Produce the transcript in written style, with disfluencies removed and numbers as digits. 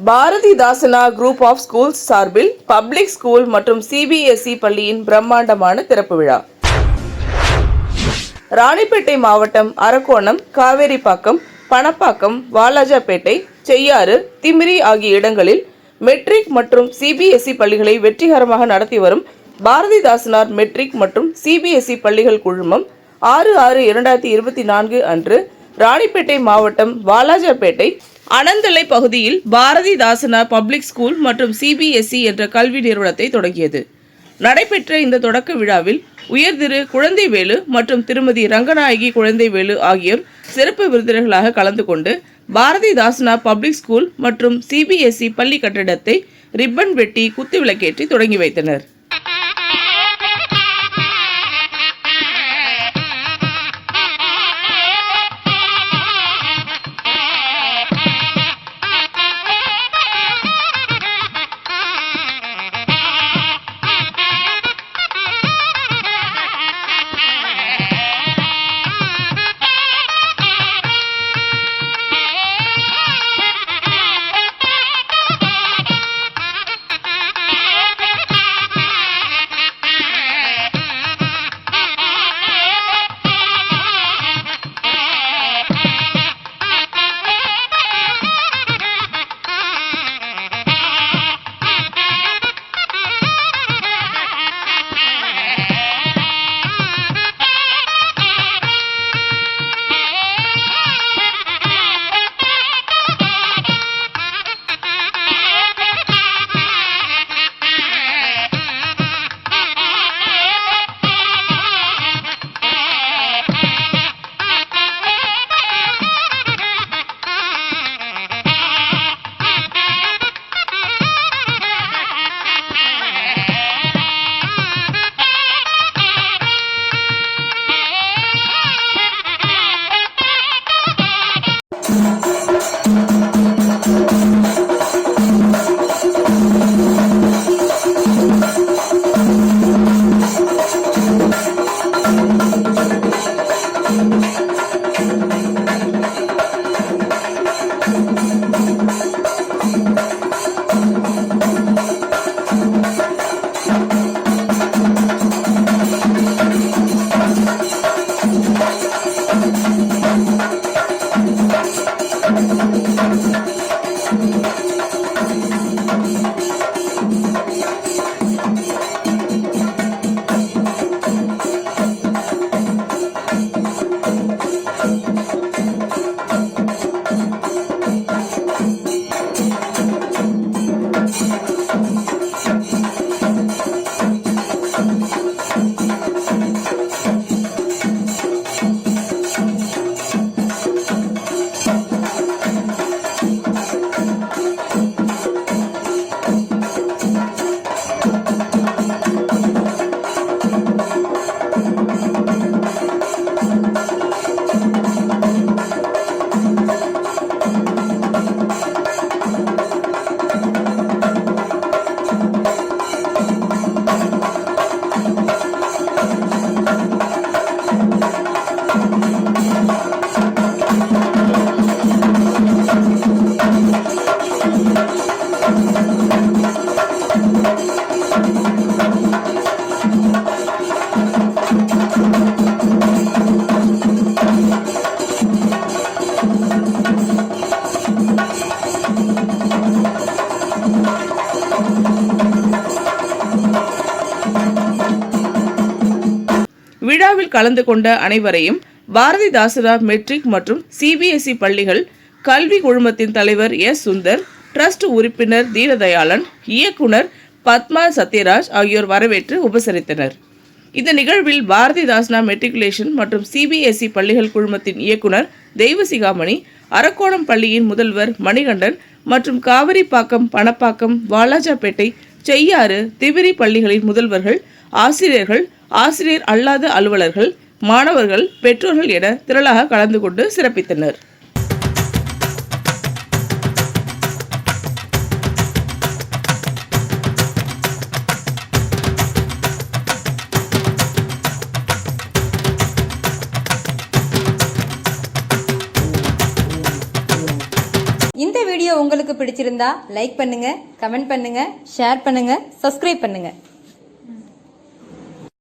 பாரதிதாசனா group of schools சார்பில் public school மற்றும் CBSE பள்ளியின் பிரம்மாண்டமான திறப்பு விழா. ராணிப்பேட்டை மாவட்டம் அரக்கோணம், காவேரிப்பாக்கம், பணப்பாக்கம், வாலாஜாபேட்டை, செய்யாறு, திமிரி ஆகிய இடங்களில் மெட்ரிக் மற்றும் சிபிஎஸ்இ பள்ளிகளை வெற்றிகரமாக நடத்தி வரும் பாரதிதாசனார் மெட்ரிக் மற்றும் சிபிஎஸ்இ பள்ளிகள் குழுமம் 6/6/2024 அன்று ராணிப்பேட்டை மாவட்டம் வாலாஜாபேட்டை அனந்தலை பகுதியில் பாரதிதாசனார் பப்ளிக் ஸ்கூல் மற்றும் சிபிஎஸ்இ என்ற கல்வி நிறுவனத்தை தொடங்கியது. நடைபெற்ற இந்த தொடக்க விழாவில் உயர்திரு குழந்தைவேலு மற்றும் திருமதி ரங்கநாயகி குழந்தைவேலு ஆகியோர் சிறப்பு விருந்தினர்களாக கலந்து கொண்டு பாரதிதாசனார் பப்ளிக் ஸ்கூல் மற்றும் சிபிஎஸ்இ பள்ளி கட்டிடத்தை ரிப்பன் வெட்டி குத்துவிளக்கேற்றி தொடங்கி வைத்தனர். விழாவில் கலந்து கொண்ட அனைவரையும் பாரதிதாசனார் மெட்ரிக் மற்றும் சிபிஎஸ்இ பள்ளிகள் கல்வி குழுமத்தின் தலைவர் எஸ். சுந்தர், டிரஸ்ட் உறுப்பினர் தீனதயாளன், இயக்குனர் பத்மா சத்யராஜ் ஆகியோர் வரவேற்று உபசரித்தனர். இந்த நிகழ்வில் பாரதிதாசனார் மெட்ரிகுலேஷன் மற்றும் சிபிஎஸ்இ பள்ளிகள் குழுமத்தின் இயக்குனர் தெய்வசிகாமணி, அரக்கோணம் பள்ளியின் முதல்வர் மணிகண்டன் மற்றும் காவிரிப்பாக்கம், பணப்பாக்கம், வாலாஜாபேட்டை, செய்யாறு, திமிரி பள்ளிகளின் முதல்வர்கள், ஆசிரியர்கள், ஆசிரியர் அல்லாத அலுவலர்கள், மாணவர்கள், பெற்றோர்கள் என திரளாக கலந்து கொண்டு சிறப்பித்தனர். இந்த வீடியோ உங்களுக்கு பிடிச்சிருந்தா லைக் பண்ணுங்க, கமெண்ட் பண்ணுங்க, ஷேர் பண்ணுங்க, சப்ஸ்கிரைப் பண்ணுங்க.